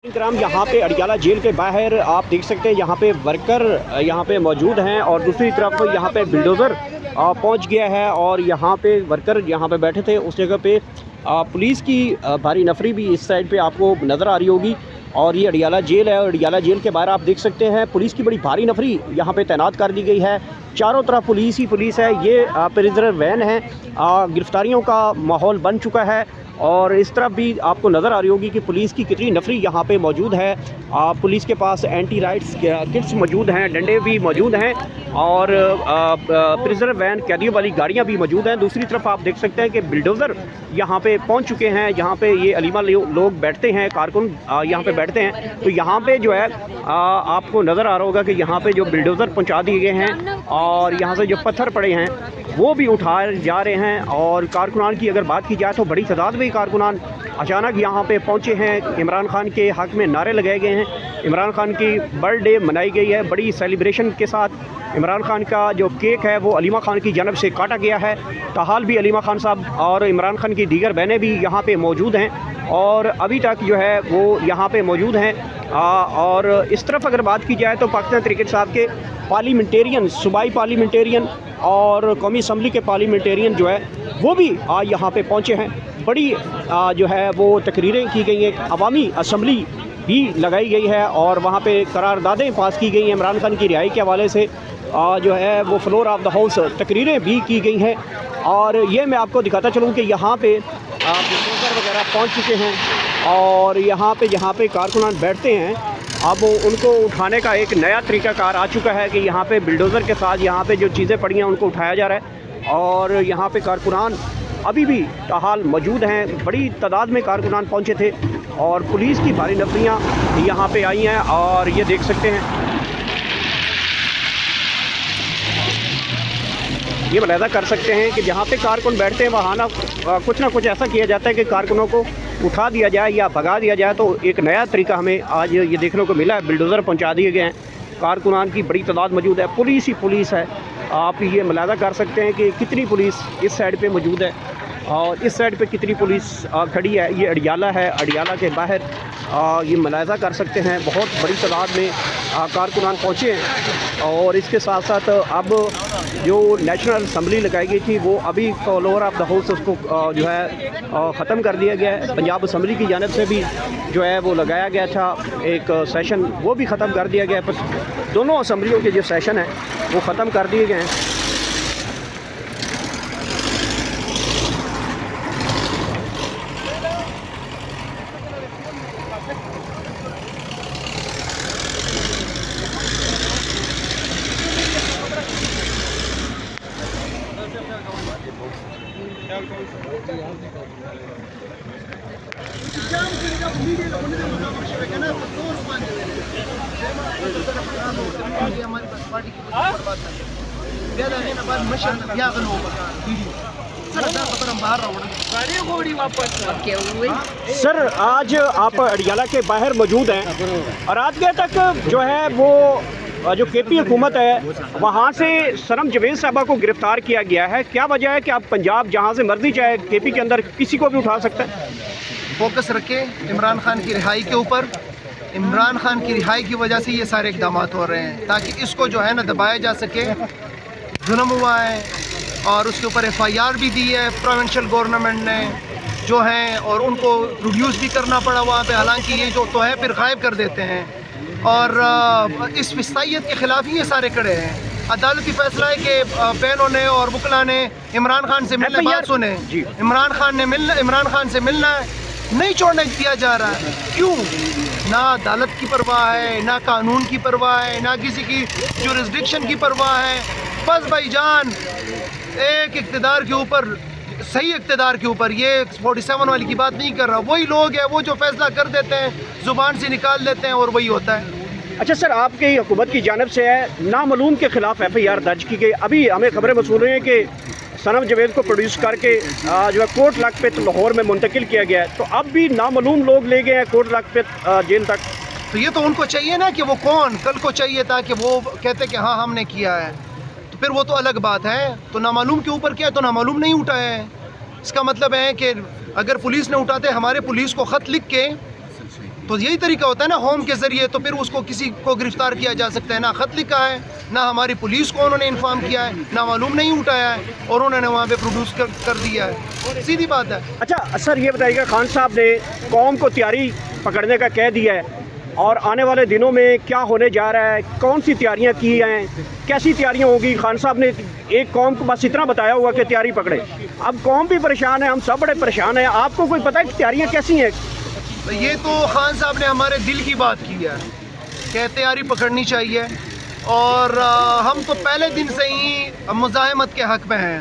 ग्राम यहाँ पे अडियाला जेल के बाहर आप देख सकते हैं, यहाँ पे वर्कर यहाँ पे मौजूद हैं और दूसरी तरफ यहाँ पे बिल्डोज़र पहुँच गया है और यहाँ पे वर्कर यहाँ पे बैठे थे उस जगह पे पुलिस की भारी नफरी भी इस साइड पे आपको नज़र आ रही होगी। और ये अडियाला जेल है और अडियाला जेल के बाहर आप देख सकते हैं पुलिस की बड़ी भारी नफरी यहाँ पे तैनात कर दी गई है। चारों तरफ पुलिस ही पुलिस है। ये प्रिजनर वैन है, गिरफ्तारियों का माहौल बन चुका है और इस तरफ भी आपको नज़र आ रही होगी कि पुलिस की कितनी नफरी यहाँ पे मौजूद है। पुलिस के पास एंटी राइट्स किट्स मौजूद हैं, डंडे भी मौजूद हैं और प्रिजनर वैन कैदियों वाली गाड़ियाँ भी मौजूद हैं। दूसरी तरफ आप देख सकते हैं कि बिल्डोज़र यहाँ पे पहुँच चुके हैं। यहाँ पे ये अलीमा लोग बैठते हैं, कारकुन यहाँ पे बैठते हैं। तो यहाँ पे जो है आपको नज़र आ रहा होगा कि यहाँ पे जो बिल्डोज़र पहुँचा दिए गए हैं और यहाँ से जो पत्थर पड़े हैं वो भी उठाए जा रहे हैं। और कारकुनान की अगर बात की जाए तो बड़ी तादाद में कारकुनान अचानक यहाँ पे पहुँचे हैं। इमरान खान के हक़ में नारे लगाए गए हैं। इमरान खान की बर्थडे मनाई गई है बड़ी सेलिब्रेशन के साथ। इमरान खान का जो केक है वो अलीमा खान की जानब से काटा गया है। ताहाल भी अलीमा खान साहब और इमरान खान की दीगर बहनें भी यहाँ पे मौजूद हैं और अभी तक जो है वो यहाँ पे मौजूद हैं। और इस तरफ अगर बात की जाए तो पाकिस्तान तहरीक इंसाफ के पार्लियामेंटेरियन, सूबाई पार्लियामेंटेरियन और कौमी असम्बली के पार्लियामेंटेरियन जो है वो भी आज यहाँ पे पहुँचे हैं। बड़ी जो है वो तकरीरें की गई हैं, अवामी असम्बली भी लगाई गई है और वहाँ पे करारदादें पास की गई हैं। इमरान खान की रिहाई के हवाले से जो है वो फ्लोर ऑफ द हाउस तकरीरें भी की गई हैं। और ये मैं आपको दिखाता चलूँ कि यहाँ पे बुलडोज़र वगैरह पहुँच चुके हैं और यहाँ पे कारकुनान बैठते हैं। अब उनको उठाने का एक नया तरीक़ाकार आ चुका है कि यहाँ पे बिल्डोज़र के साथ यहाँ पे जो चीज़ें पड़ी हैं उनको उठाया जा रहा है और यहाँ पे कारकुनान अभी भी ताहाल मौजूद हैं। बड़ी तादाद में कारकुनान पहुँचे थे और पुलिस की भारी नफरियाँ यहाँ पे आई हैं और ये देख सकते हैं। ये मुलाहिज़ा कर सकते हैं कि जहाँ पे कारकुन बैठते हैं वहाँ ना कुछ ऐसा किया जाता है कि कारकुनों को उठा दिया जाए या भगा दिया जाए। तो एक नया तरीका हमें आज ये देखने को मिला है। बिल्डोज़र पहुँचा दिए गए हैं, कारकुनान की बड़ी तादाद मौजूद है, पुलिस ही पुलिस है। आप ये मुलाहिज़ा कर सकते हैं कि कितनी पुलिस इस साइड पे मौजूद है और इस साइड पे कितनी पुलिस खड़ी है। ये अडियाला है, अडियाला के बाहर ये मुलाहिज़ा कर सकते हैं बहुत बड़ी तादाद में कारकुनान पहुँचे हैं। और इसके साथ साथ अब जो नेशनल असम्बली लगाई गई थी वो अभी फ्लोर ऑफ द हाउस उसको जो है ख़त्म कर दिया गया है। पंजाब असम्बली की जानिब से भी जो है वो लगाया गया था एक सेशन, वो भी ख़त्म कर दिया गया है। दोनों असम्बलियों के जो सेशन हैं वो ख़त्म कर दिए गए हैं। सर आज आप अडियाला के बाहर मौजूद हैं और आज के तक जो है वो जो केपी हुकूमत है वहाँ से सनम जवेद साहबा को गिरफ़्तार किया गया है। क्या वजह है कि आप पंजाब जहाँ से मर्जी चाहे केपी के अंदर किसी को भी उठा सकते हैं? फोकस रखें इमरान खान की रिहाई के ऊपर। इमरान खान की रिहाई की वजह से ये सारे इक़दाम हो रहे हैं ताकि इसको जो है ना दबाया जा सके। जुल्म हुआ है और उसके ऊपर FIR भी दी है प्रोविंशियल गवर्नमेंट ने जो हैं और उनको रिड्यूस भी करना पड़ा वहाँ पे। हालांकि ये जो तो है फिर गायब कर देते हैं और इस फिस्तायत के ख़िलाफ़ ही ये सारे खड़े हैं। अदालती फैसला है कि बहनों ने और वकला ने इमरान खान से मिलने, बात सुने, इमरान खान से मिलना नहीं छोड़ने दिया जा रहा है। क्यों? ना अदालत की परवाह है, ना कानून की परवाह है, ना किसी की जुरिस्डिक्शन की परवाह है। बस भाईजान एक इक़्तिदार के ऊपर, सही इक़्तिदार के ऊपर, ये 47 वाली की बात नहीं कर रहा, वही लोग हैं वो जो फैसला कर देते हैं, ज़ुबान से निकाल देते हैं और वही होता है। अच्छा सर, आपकी हुकूमत की जानिब से है नामालूम के ख़िलाफ़ FIR दर्ज की गई। अभी हमें खबरें मौसूल रही हैं कि सनम जवेद को प्रोड्यूस करके जो है कोर्ट लखपत लाहौर में मुंतकिल किया गया है। तो अब भी नामालूम लोग ले गए हैं कोर्ट लखपत जेल तक। तो ये तो उनको चाहिए ना कि वो कौन कल को चाहिए था कि वो कहते कि हाँ हमने किया है, तो फिर वो तो अलग बात है। तो नामालूम के ऊपर क्या है? तो नामालूम नहीं उठाया है। इसका मतलब है कि अगर पुलिस ने उठाते हमारे पुलिस को ख़त लिख के तो यही तरीका होता है ना होम के ज़रिए, तो फिर उसको किसी को गिरफ़्तार किया जा सकता है। ना ख़त लिखा है, ना हमारी पुलिस को उन्होंने इन्फॉर्म किया है, ना मालूम नहीं उठाया है और उन्होंने वहाँ पे प्रोड्यूस कर दिया है। सीधी बात है। अच्छा सर, ये बताइएगा, खान साहब ने कौम को तैयारी पकड़ने का कह दिया है और आने वाले दिनों में क्या होने जा रहा है, कौन सी तैयारियां की हैं, कैसी तैयारियां होगी? खान साहब ने एक कौम को बस इतना बताया हुआ कि तैयारी पकड़े। अब कौम भी परेशान है, हम सब बड़े परेशान हैं। आपको कोई पता है कि तैयारियां कैसी हैं? तो ये तो खान साहब ने हमारे दिल की बात की है कि तैयारी पकड़नी चाहिए और हम तो पहले दिन से ही मुज़ाहमत के हक़ में हैं,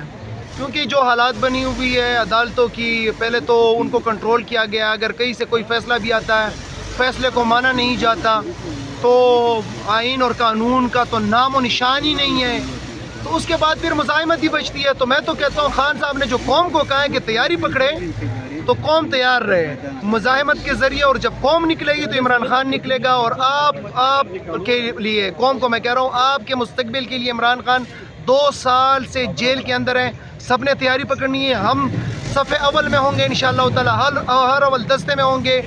क्योंकि जो हालात बनी हुई है अदालतों की, पहले तो उनको कंट्रोल किया गया। अगर कहीं से कोई फ़ैसला भी आता है, फ़ैसले को माना नहीं जाता, तो आइन और कानून का तो नाम और निशान ही नहीं है, तो उसके बाद फिर मुज़ाहमत ही बचती है। तो मैं तो कहता हूँ खान साहब ने जो कौम को कहा है कि तैयारी पकड़े, तो कौम तैयार रहे मुज़ाहमत के ज़रिए, और जब कौम निकलेगी तो इमरान खान निकलेगा। और आप के लिए, कौम को मैं कह रहा हूँ, आपके मुस्तकबिल के लिए इमरान खान 2 साल से जेल के अंदर हैं। सब ने तैयारी पकड़नी है। हम सफ़े अव्वल में होंगे इंशाअल्लाह ताला, हर अव्वल दस्ते में होंगे।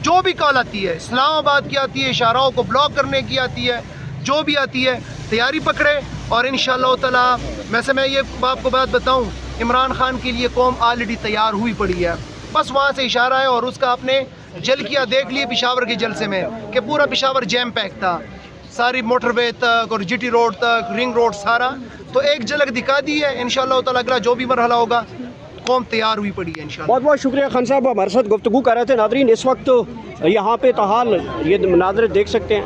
जो भी कॉल आती है, इस्लामाबाद की आती है, इशाराओं को ब्लॉक करने की आती है, जो भी आती है, तैयारी पकड़े और इंशाअल्लाह ताला। वैसे मैं ये आपको बात बताऊँ, इमरान खान के लिए कौम ऑलरेडी तैयार हुई पड़ी है, बस वहाँ से इशारा है। और उसका आपने जल किया देख लिए पेशावर के जलसे में कि पूरा पेशावर जैम पैक था, सारी मोटरवे तक और जीटी रोड तक, रिंग रोड सारा। तो एक झलक दिखा दी है। इंशाअल्लाह ताला अगला जो भी मरहला होगा, कौम तैयार हुई पड़ी है इंशाअल्लाह। बहुत बहुत शुक्रिया खान साहब, हमारे साथ गुफ्तगू कर रहे थे। नादरीन, इस वक्त यहाँ पे ताहाल ये मनाज़र देख सकते हैं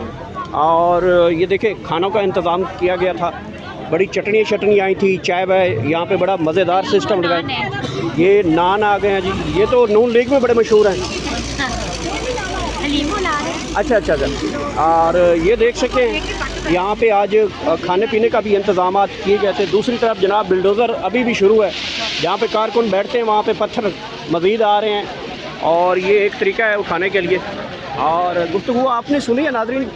और ये देखें, खानों का इंतज़ाम किया गया था, बड़ी चटनी आई थी, चाय वाय, यहाँ पे बड़ा मज़ेदार सिस्टम लगा है। ये नान आ गए हैं जी, ये तो नून लीग में बड़े मशहूर हैं। अच्छा। और ये देख सकते हैं यहाँ पे आज खाने पीने का भी इंतज़ाम किए गए थे। दूसरी तरफ जनाब बिल्डोज़र अभी भी शुरू है, जहाँ पे कारकुन बैठते हैं वहाँ पे पत्थर मज़ीद आ रहे हैं और ये एक तरीका है उठाने के लिए। और गुफ्तगू आपने सुनी है नाज़रीन,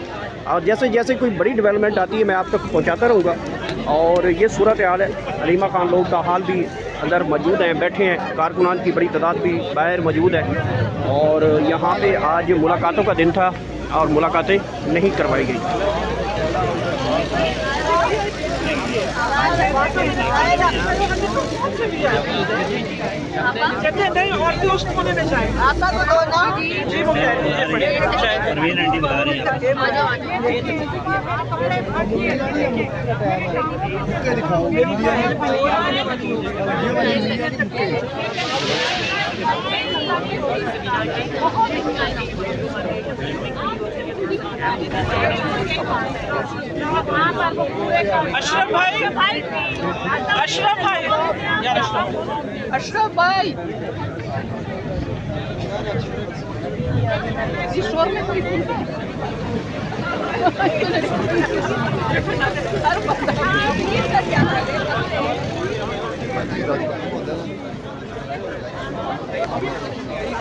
और जैसे जैसे कोई बड़ी डेवलपमेंट आती है मैं आप तक पहुँचाता रहूँगा। और ये सूरत हाल है। हलीमा खान लोग का हाल भी अंदर मौजूद हैं, बैठे हैं, कारकुनान की बड़ी तादाद भी बाहर मौजूद है। और यहाँ पे आज मुलाकातों का दिन था और मुलाकातें नहीं करवाई गई। नहीं और भी उसको होने में चाहिए जी, वो कह रही है परवीन आंटी बता रही अशरफ भाई, अशरफ भाई इस शोर में कोई